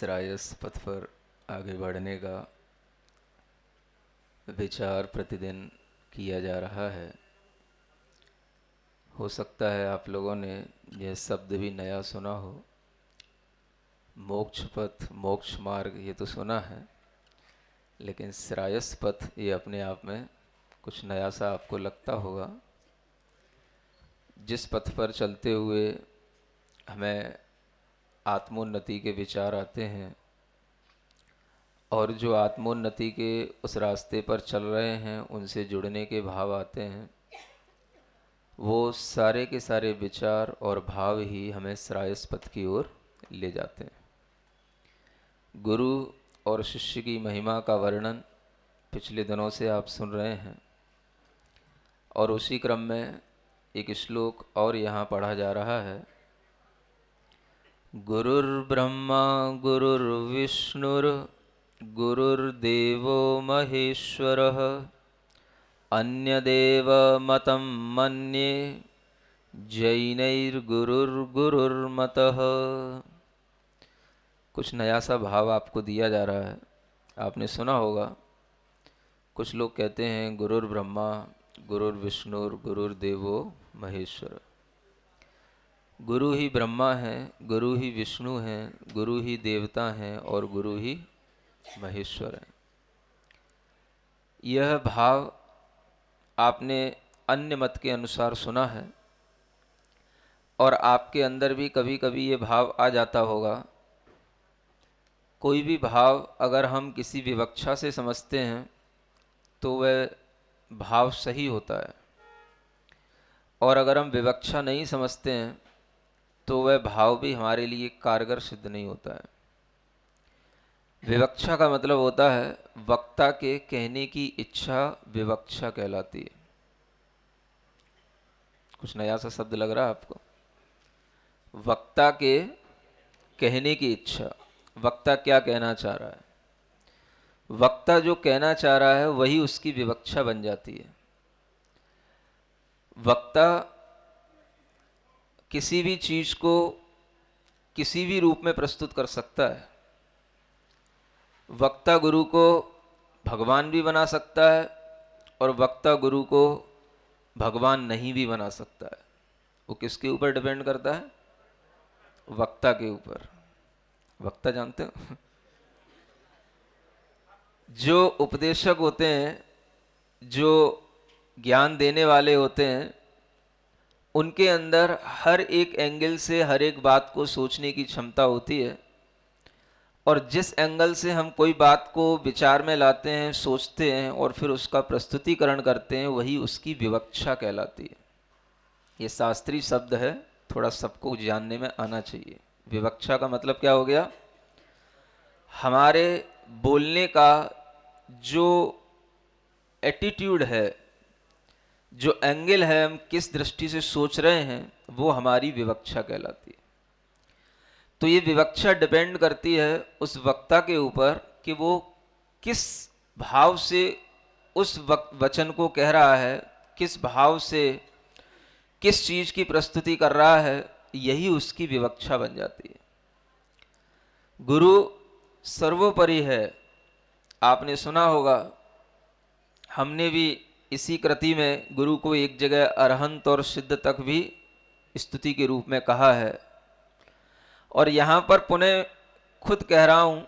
श्रायस पथ पर आगे बढ़ने का विचार प्रतिदिन किया जा रहा है। हो सकता है आप लोगों ने यह शब्द भी नया सुना हो, मोक्ष पथ, मोक्ष मार्ग, ये तो सुना है, लेकिन श्रायस पथ ये अपने आप में कुछ नया सा आपको लगता होगा। जिस पथ पर चलते हुए हमें आत्मोन्नति के विचार आते हैं और जो आत्मोन्नति के उस रास्ते पर चल रहे हैं उनसे जुड़ने के भाव आते हैं, वो सारे के सारे विचार और भाव ही हमें श्रायस पथ की ओर ले जाते हैं। गुरु और शिष्य की महिमा का वर्णन पिछले दिनों से आप सुन रहे हैं और उसी क्रम में एक श्लोक और यहाँ पढ़ा जा रहा है। गुरुर्ब्रह्मा गुरुर्विष्णुर गुरुर्देवो महेश्वरः अन्यदेव मतं मन्ये जैनैर्गुरुर्गुरुर्मतः। कुछ नया सा भाव आपको दिया जा रहा है। आपने सुना होगा, कुछ लोग कहते हैं गुरुर्ब्रह्मा गुरुर्विष्णुर गुरुर्देवो महेश्वर। गुरु ही ब्रह्मा है, गुरु ही विष्णु हैं, गुरु ही देवता हैं और गुरु ही महेश्वर है। यह भाव आपने अन्य मत के अनुसार सुना है और आपके अंदर भी कभी कभी ये भाव आ जाता होगा। कोई भी भाव अगर हम किसी विवक्षा से समझते हैं तो वह भाव सही होता है, और अगर हम विवक्षा नहीं समझते हैं तो वह भाव भी हमारे लिए कारगर सिद्ध नहीं होता है। विवक्षा का मतलब होता है वक्ता के कहने की इच्छा, विवक्षा कहलाती है। कुछ नया सा शब्द लग रहा है आपको? वक्ता के कहने की इच्छा, वक्ता क्या कहना चाह रहा है, वक्ता जो कहना चाह रहा है वही उसकी विवक्षा बन जाती है। वक्ता किसी भी चीज को किसी भी रूप में प्रस्तुत कर सकता है। वक्ता गुरु को भगवान भी बना सकता है और वक्ता गुरु को भगवान नहीं भी बना सकता है। वो किसके ऊपर डिपेंड करता है? वक्ता के ऊपर। वक्ता जानते हो? जो उपदेशक होते हैं, जो ज्ञान देने वाले होते हैं, उनके अंदर हर एक एंगल से हर एक बात को सोचने की क्षमता होती है, और जिस एंगल से हम कोई बात को विचार में लाते हैं, सोचते हैं और फिर उसका प्रस्तुतिकरण करते हैं, वही उसकी विवक्षा कहलाती है। ये शास्त्रीय शब्द है, थोड़ा सबको जानने में आना चाहिए। विवक्षा का मतलब क्या हो गया? हमारे बोलने का जो एटीट्यूड है, जो एंगल है, हम किस दृष्टि से सोच रहे हैं, वो हमारी विवक्षा कहलाती है। तो ये विवक्षा डिपेंड करती है उस वक्ता के ऊपर कि वो किस भाव से उस वचन को कह रहा है, किस भाव से किस चीज की प्रस्तुति कर रहा है, यही उसकी विवक्षा बन जाती है। गुरु सर्वोपरि है। आपने सुना होगा, हमने भी इसी कृति में गुरु को एक जगह अरहंत और सिद्ध तक भी स्तुति के रूप में कहा है, और यहाँ पर पुनः खुद कह रहा हूँ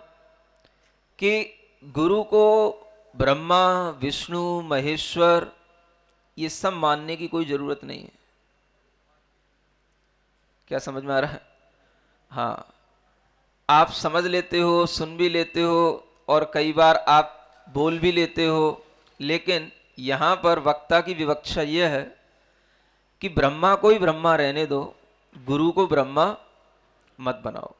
कि गुरु को ब्रह्मा विष्णु महेश्वर ये सब मानने की कोई जरूरत नहीं है। क्या समझ में आ रहा है? हाँ, आप समझ लेते हो, सुन भी लेते हो और कई बार आप बोल भी लेते हो, लेकिन यहाँ पर वक्ता की विवक्षा यह है कि ब्रह्मा को ही ब्रह्मा रहने दो, गुरु को ब्रह्मा मत बनाओ।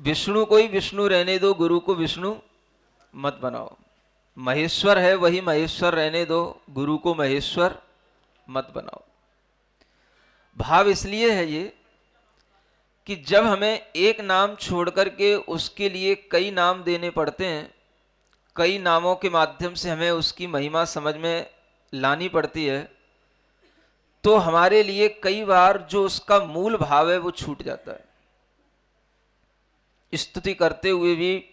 विष्णु को ही विष्णु रहने दो, गुरु को विष्णु मत बनाओ। महेश्वर है वही महेश्वर रहने दो, गुरु को महेश्वर मत बनाओ। भाव इसलिए है ये कि जब हमें एक नाम छोड़ करके उसके लिए कई नाम देने पड़ते हैं, कई नामों के माध्यम से हमें उसकी महिमा समझ में लानी पड़ती है, तो हमारे लिए कई बार जो उसका मूल भाव है वो छूट जाता है। स्तुति करते हुए भी,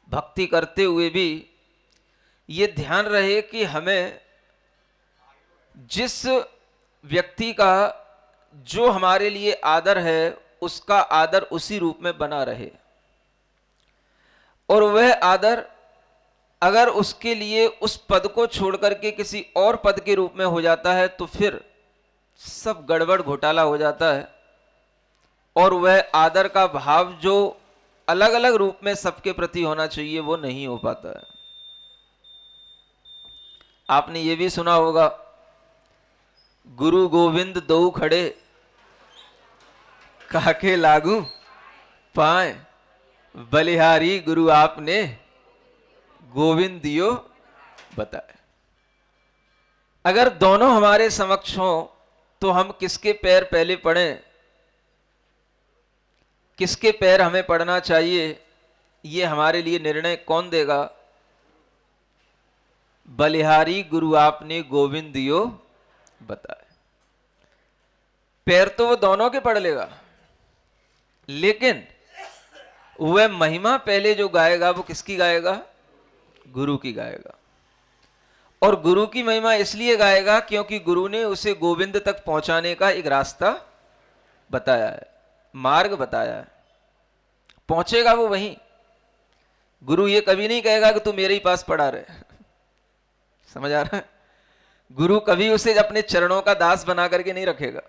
भक्ति करते हुए भी ये ध्यान रहे कि हमें जिस व्यक्ति का जो हमारे लिए आदर है उसका आदर उसी रूप में बना रहे, और वह आदर अगर उसके लिए उस पद को छोड़ करके किसी और पद के रूप में हो जाता है तो फिर सब गड़बड़ घोटाला हो जाता है, और वह आदर का भाव जो अलग अलग रूप में सबके प्रति होना चाहिए वो नहीं हो पाता है। आपने ये भी सुना होगा, गुरु गोविंद दो खड़े काके लागू पाए, बलिहारी गुरु आपने गोविंद दियो बताए। अगर दोनों हमारे समक्ष हों तो हम किसके पैर पहले पड़ें, किसके पैर हमें पड़ना चाहिए, ये हमारे लिए निर्णय कौन देगा? बलिहारी गुरु आपने गोविंद दियो बताए। पैर तो वो दोनों के पड़ लेगा, लेकिन वह महिमा पहले जो गाएगा वो किसकी गाएगा? गुरु की गाएगा। और गुरु की महिमा इसलिए गाएगा क्योंकि गुरु ने उसे गोविंद तक पहुंचाने का एक रास्ता बताया है, मार्ग बताया है। पहुंचेगा वो वहीं। गुरु ये कभी नहीं कहेगा कि तू मेरे ही पास पड़ा रहे। समझ आ रहा है? गुरु कभी उसे अपने चरणों का दास बना करके नहीं रखेगा।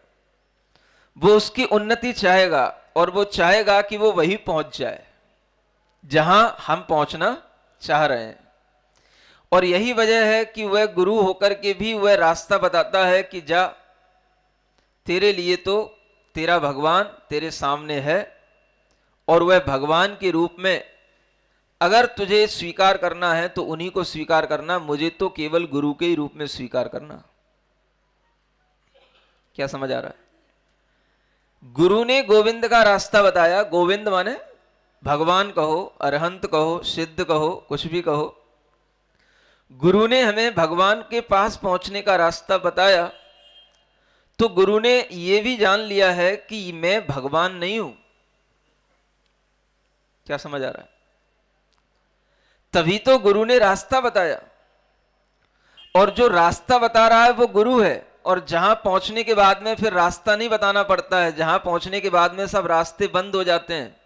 वो उसकी उन्नति चाहेगा, और वो चाहेगा कि वो वहीं पहुंच जाए जहां हम पहुंचना चाह रहे हैं। और यही वजह है कि वह गुरु होकर के भी वह रास्ता बताता है कि जा, तेरे लिए तो तेरा भगवान तेरे सामने है, और वह भगवान के रूप में अगर तुझे स्वीकार करना है तो उन्हीं को स्वीकार करना, मुझे तो केवल गुरु के ही रूप में स्वीकार करना। क्या समझ आ रहा है? गुरु ने गोविंद का रास्ता बताया। गोविंद माने भगवान कहो, अरहंत कहो, सिद्ध कहो, कुछ भी कहो। गुरु ने हमें भगवान के पास पहुंचने का रास्ता बताया, तो गुरु ने यह भी जान लिया है कि मैं भगवान नहीं हूं। क्या समझ आ रहा है? तभी तो गुरु ने रास्ता बताया, और जो रास्ता बता रहा है वो गुरु है। और जहां पहुंचने के बाद में फिर रास्ता नहीं बताना पड़ता है, जहां पहुंचने के बाद में सब रास्ते बंद हो जाते हैं,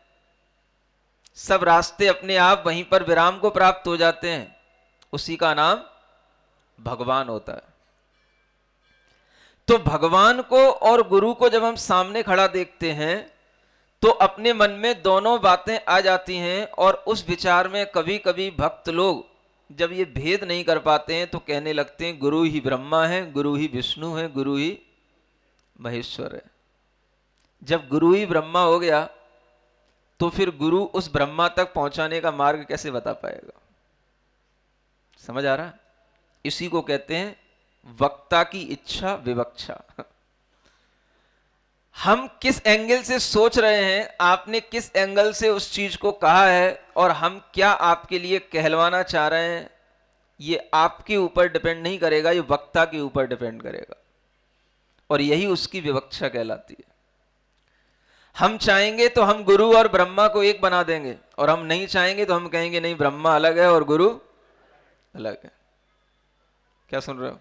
सब रास्ते अपने आप वहीं पर विराम को प्राप्त हो जाते हैं, उसी का नाम भगवान होता है। तो भगवान को और गुरु को जब हम सामने खड़ा देखते हैं तो अपने मन में दोनों बातें आ जाती हैं, और उस विचार में कभी कभी भक्त लोग जब ये भेद नहीं कर पाते हैं तो कहने लगते हैं गुरु ही ब्रह्मा है, गुरु ही विष्णु है, गुरु ही महेश्वर है। जब गुरु ही ब्रह्मा हो गया तो फिर गुरु उस ब्रह्मा तक पहुंचाने का मार्ग कैसे बता पाएगा? समझ आ रहा? इसी को कहते हैं वक्ता की इच्छा विवक्षा। हम किस एंगल से सोच रहे हैं, आपने किस एंगल से उस चीज को कहा है, और हम क्या आपके लिए कहलवाना चाह रहे हैं, ये आपके ऊपर डिपेंड नहीं करेगा, ये वक्ता के ऊपर डिपेंड करेगा। और यही उसकी विवक्षा कहलाती है। हम चाहेंगे तो हम गुरु और ब्रह्मा को एक बना देंगे, और हम नहीं चाहेंगे तो हम कहेंगे नहीं, ब्रह्मा अलग है और गुरु अलग है। क्या सुन रहे हो?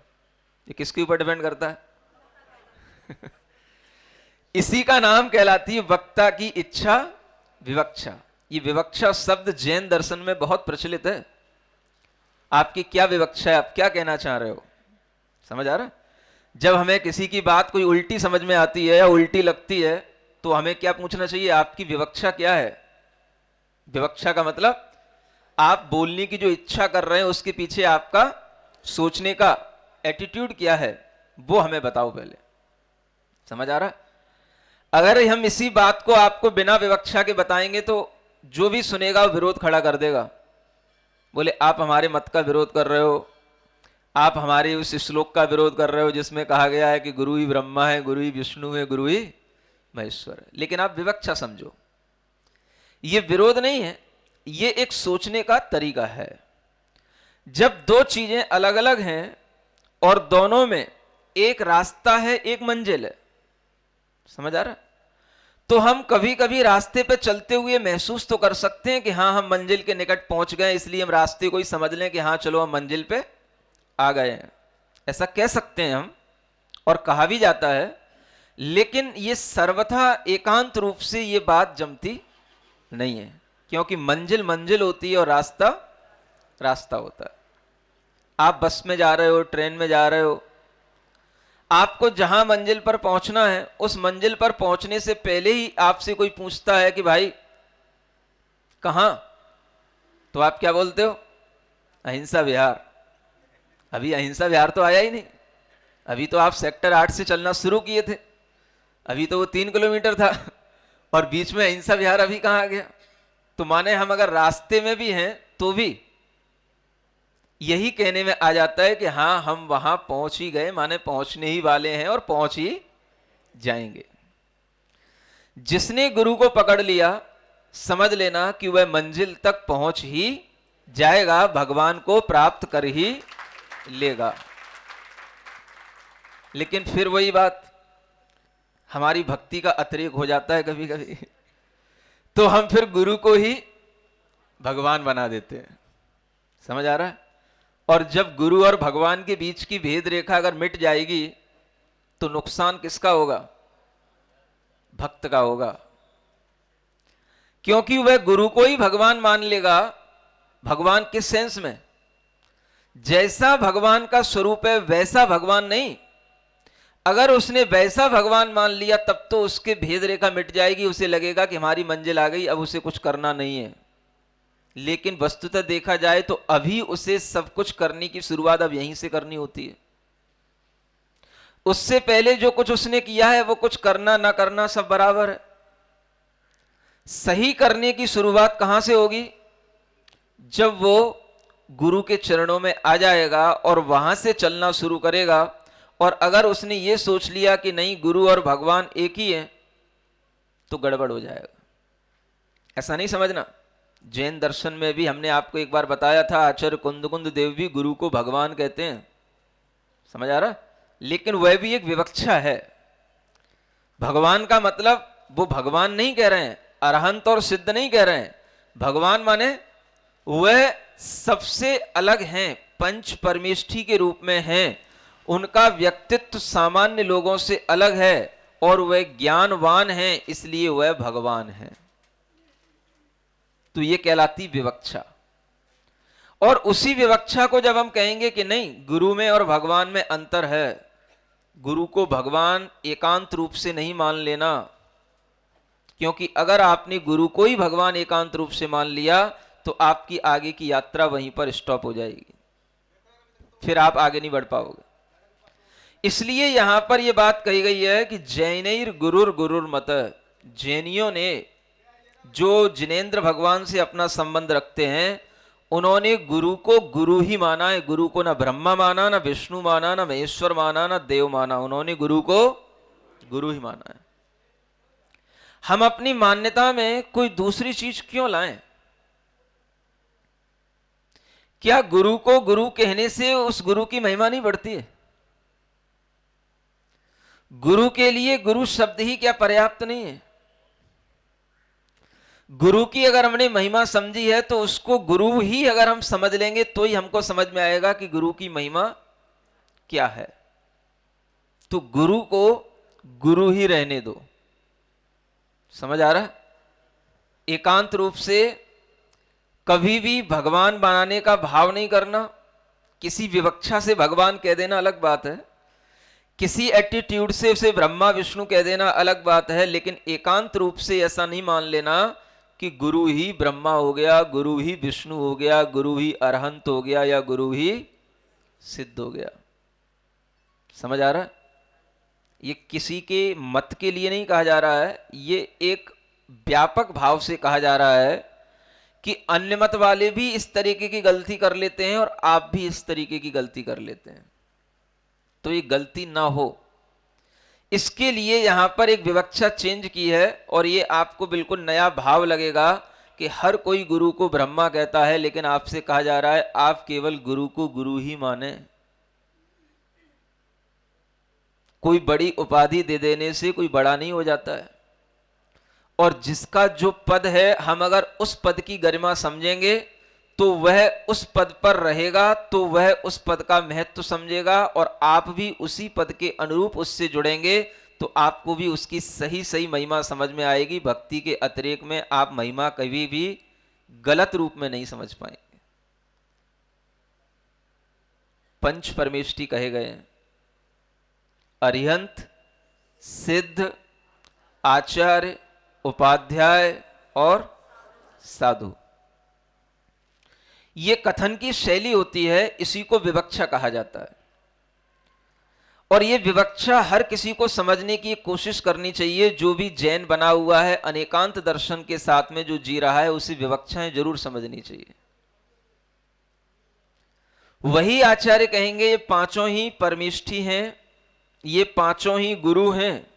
ये किसके ऊपर डिपेंड करता है? इसी का नाम कहलाती है वक्ता की इच्छा विवक्षा। ये विवक्षा शब्द जैन दर्शन में बहुत प्रचलित है। आपकी क्या विवक्षा है, आप क्या कहना चाह रहे हो? समझ आ रहा है? जब हमें किसी की बात कोई उल्टी समझ में आती है या उल्टी लगती है तो हमें क्या पूछना चाहिए? आपकी विवक्षा क्या है? विवक्षा का मतलब आप बोलने की जो इच्छा कर रहे हैं उसके पीछे आपका सोचने का एटीट्यूड क्या है, वो हमें बताओ पहले। समझ आ रहा है? अगर हम इसी बात को आपको बिना विवक्षा के बताएंगे तो जो भी सुनेगा वो विरोध खड़ा कर देगा। बोले आप हमारे मत का विरोध कर रहे हो, आप हमारे उस श्लोक का विरोध कर रहे हो जिसमें कहा गया है कि गुरु ही ब्रह्मा है, गुरु ही विष्णु है, गुरु ही महेश्वर है। लेकिन आप विवक्षा समझो, ये विरोध नहीं है, ये एक सोचने का तरीका है। जब दो चीजें अलग अलग हैं और दोनों में एक रास्ता है, एक मंजिल है, समझ आ रहा है? तो हम कभी कभी रास्ते पे चलते हुए महसूस तो कर सकते हैं कि हाँ हम मंजिल के निकट पहुंच गए, इसलिए हम रास्ते को ही समझ लें कि हाँ चलो हम मंजिल पे आ गए हैं, ऐसा कह सकते हैं हम, और कहा भी जाता है। लेकिन ये सर्वथा एकांत रूप से ये बात जमती नहीं है, क्योंकि मंजिल मंजिल होती है और रास्ता रास्ता होता है। आप बस में जा रहे हो, ट्रेन में जा रहे हो, आपको जहां मंजिल पर पहुंचना है उस मंजिल पर पहुंचने से पहले ही आपसे कोई पूछता है कि भाई कहां, तो आप क्या बोलते हो? अहिंसा विहार। अभी अहिंसा विहार तो आया ही नहीं, अभी तो आप सेक्टर 8 से चलना शुरू किए थे, अभी तो वो 3 किलोमीटर था और बीच में अहिंसा विहार अभी कहां आ गया? तो माने हम अगर रास्ते में भी हैं तो भी यही कहने में आ जाता है कि हाँ हम वहां पहुंच ही गए, माने पहुंचने ही वाले हैं और पहुंच ही जाएंगे। जिसने गुरु को पकड़ लिया समझ लेना कि वह मंजिल तक पहुंच ही जाएगा, भगवान को प्राप्त कर ही लेगा। लेकिन फिर वही बात, हमारी भक्ति का अतिरेक हो जाता है कभी कभी, तो हम फिर गुरु को ही भगवान बना देते हैं। समझ आ रहा है? और जब गुरु और भगवान के बीच की भेद रेखा अगर मिट जाएगी तो नुकसान किसका होगा? भक्त का होगा, क्योंकि वह गुरु को ही भगवान मान लेगा। भगवान किस सेंस में? जैसा भगवान का स्वरूप है वैसा भगवान नहीं। अगर उसने वैसा भगवान मान लिया तब तो उसके भेद रेखा मिट जाएगी, उसे लगेगा कि हमारी मंजिल आ गई, अब उसे कुछ करना नहीं है। लेकिन वस्तुतः देखा जाए तो अभी उसे सब कुछ करने की शुरुआत अब यहीं से करनी होती है। उससे पहले जो कुछ उसने किया है वो कुछ करना ना करना सब बराबर है। सही करने की शुरुआत कहां से होगी? जब वो गुरु के चरणों में आ जाएगा और वहां से चलना शुरू करेगा। और अगर उसने ये सोच लिया कि नहीं गुरु और भगवान एक ही है तो गड़बड़ हो जाएगा। ऐसा नहीं समझना। जैन दर्शन में भी हमने आपको एक बार बताया था, आचार्य कुंदकुंद देव भी गुरु को भगवान कहते हैं। समझ आ रहा? लेकिन वह भी एक विवक्षा है। भगवान का मतलब वो भगवान नहीं कह रहे हैं, अरहंत और सिद्ध नहीं कह रहे हैं। भगवान माने वह सबसे अलग हैं, पंच परमेष्ठी के रूप में हैं, उनका व्यक्तित्व सामान्य लोगों से अलग है और वह ज्ञानवान हैं, इसलिए वह भगवान है। तो यह कहलाती विवक्षा। और उसी विवक्षा को जब हम कहेंगे कि नहीं गुरु में और भगवान में अंतर है, गुरु को भगवान एकांत रूप से नहीं मान लेना, क्योंकि अगर आपने गुरु को ही भगवान एकांत रूप से मान लिया तो आपकी आगे की यात्रा वहीं पर स्टॉप हो जाएगी, फिर आप आगे नहीं बढ़ पाओगे। इसलिए यहां पर यह बात कही गई है कि जैनैर गुरुर गुरुर मत, जैनियों ने जो जिनेंद्र भगवान से अपना संबंध रखते हैं उन्होंने गुरु को गुरु ही माना है। गुरु को ना ब्रह्मा माना, ना विष्णु माना, ना महेश्वर माना, ना देव माना, उन्होंने गुरु को गुरु ही माना है। हम अपनी मान्यता में कोई दूसरी चीज क्यों लाएं? क्या गुरु को गुरु कहने से उस गुरु की महिमा नहीं बढ़ती है? गुरु के लिए गुरु शब्द ही क्या पर्याप्त नहीं है? गुरु की अगर हमने महिमा समझी है तो उसको गुरु ही अगर हम समझ लेंगे तो ही हमको समझ में आएगा कि गुरु की महिमा क्या है। तो गुरु को गुरु ही रहने दो। समझ आ रहा है? एकांत रूप से कभी भी भगवान बनाने का भाव नहीं करना। किसी विवक्षा से भगवान कह देना अलग बात है, किसी एटीट्यूड से उसे ब्रह्मा विष्णु कह देना अलग बात है, लेकिन एकांत रूप से ऐसा नहीं मान लेना कि गुरु ही ब्रह्मा हो गया, गुरु ही विष्णु हो गया, गुरु ही अरहंत हो गया या गुरु ही सिद्ध हो गया। समझ आ रहा है? ये किसी के मत के लिए नहीं कहा जा रहा है, ये एक व्यापक भाव से कहा जा रहा है कि अन्य मत वाले भी इस तरीके की गलती कर लेते हैं और आप भी इस तरीके की गलती कर लेते हैं, तो ये गलती ना हो इसके लिए यहां पर एक विवक्षा चेंज की है। और ये आपको बिल्कुल नया भाव लगेगा कि हर कोई गुरु को ब्रह्मा कहता है, लेकिन आपसे कहा जा रहा है आप केवल गुरु को गुरु ही माने। कोई बड़ी उपाधि दे देने से कोई बड़ा नहीं हो जाता है। और जिसका जो पद है, हम अगर उस पद की गरिमा समझेंगे तो वह उस पद पर रहेगा, तो वह उस पद का महत्व समझेगा, और आप भी उसी पद के अनुरूप उससे जुड़ेंगे तो आपको भी उसकी सही सही महिमा समझ में आएगी। भक्ति के अतिरेक में आप महिमा कभी भी गलत रूप में नहीं समझ पाएंगे। पंच परमेष्ठी कहे गए हैं, अरिहंत, सिद्ध, आचार्य, उपाध्याय और साधु। ये कथन की शैली होती है, इसी को विवक्षा कहा जाता है। और ये विवक्षा हर किसी को समझने की कोशिश करनी चाहिए। जो भी जैन बना हुआ है, अनेकांत दर्शन के साथ में जो जी रहा है, उसी विवक्षाएं जरूर समझनी चाहिए। वही आचार्य कहेंगे ये पांचों ही परमेष्ठी हैं, ये पांचों ही गुरु हैं,